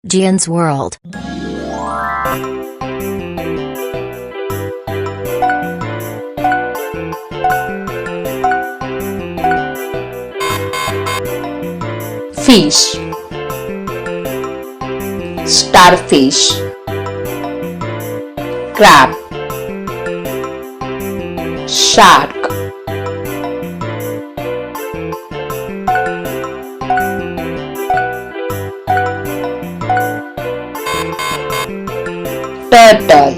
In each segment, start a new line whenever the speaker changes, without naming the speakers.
Gian's World.
Fish, starfish, crab, shark, turtle,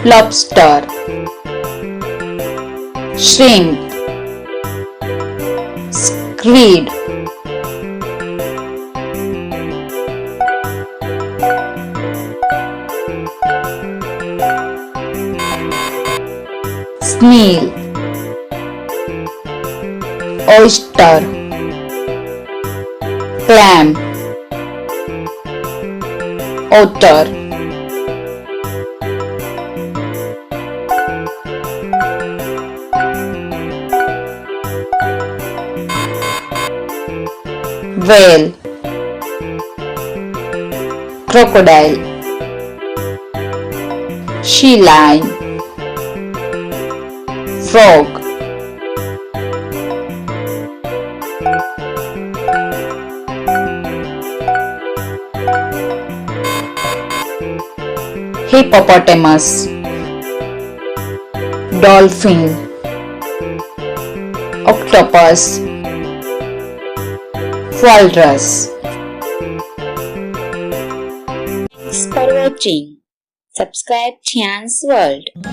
lobster, shrimp, squid, snail, oyster, clam, otter, whale, crocodile, sea lion, frog, hippopotamus, dolphin, octopus, walrus.
Thanks for watching. Subscribe Gian's World.